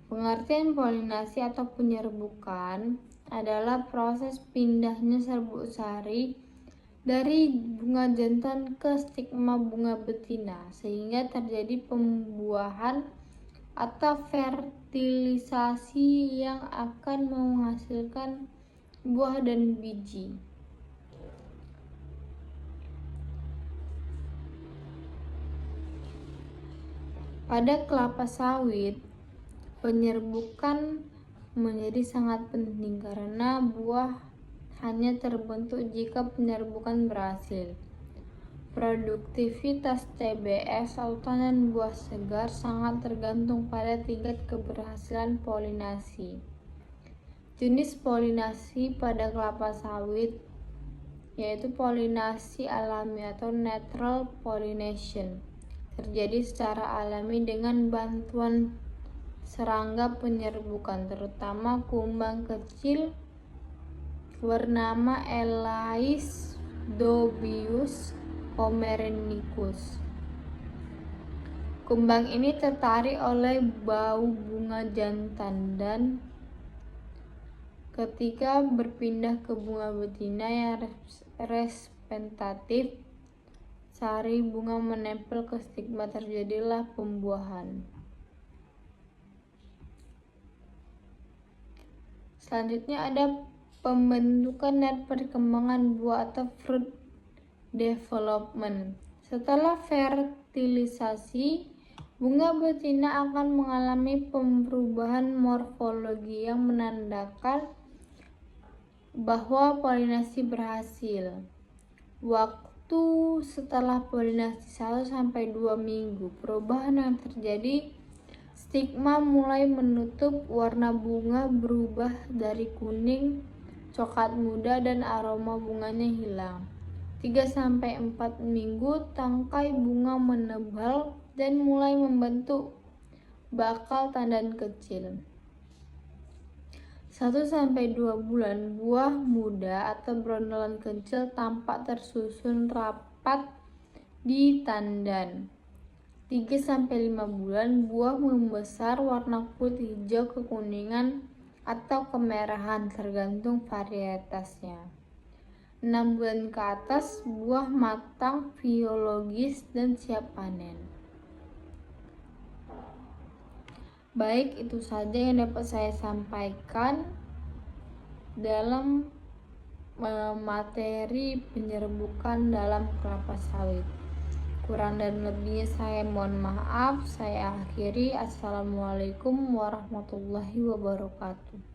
Pengertian polinasi atau penyerbukan adalah proses pindahnya serbuk sari dari bunga jantan ke stigma bunga betina sehingga terjadi pembuahan atau fertilisasi yang akan menghasilkan buah dan biji. Pada kelapa sawit, penyerbukan menjadi sangat penting karena buah hanya terbentuk jika penyerbukan berhasil. Produktivitas TBS atau tandan buah segar sangat tergantung pada tingkat keberhasilan polinasi. Jenis polinasi pada kelapa sawit yaitu polinasi alami atau natural pollination, terjadi secara alami dengan bantuan serangga penyerbukan, terutama kumbang kecil bernama Elais dobius pomerenicus. Kumbang ini tertarik oleh bau bunga jantan dan ketika berpindah ke bunga betina yang representatif, sari bunga menempel ke stigma, terjadilah pembuahan. Selanjutnya ada pembentukan dan perkembangan buah atau fruit development. Setelah fertilisasi, bunga betina akan mengalami perubahan morfologi yang menandakan bahwa polinasi berhasil. Waktu setelah polinasi 1-2 minggu, perubahan yang terjadi, stigma mulai menutup, warna bunga berubah dari kuning, coklat muda, dan aroma bunganya hilang. 3-4 minggu, tangkai bunga menebal dan mulai membentuk bakal tandan kecil. 1-2 bulan buah muda atau brontolan kecil tampak tersusun rapat di tandan. 3-5 bulan buah membesar warna kulit hijau kekuningan atau kemerahan tergantung varietasnya. 6 bulan ke atas buah matang biologis dan siap panen. Baik, itu saja yang dapat saya sampaikan dalam materi penyerbukan dalam kelapa sawit. Kurang dan lebihnya saya mohon maaf. Saya akhiri. Assalamualaikum warahmatullahi wabarakatuh.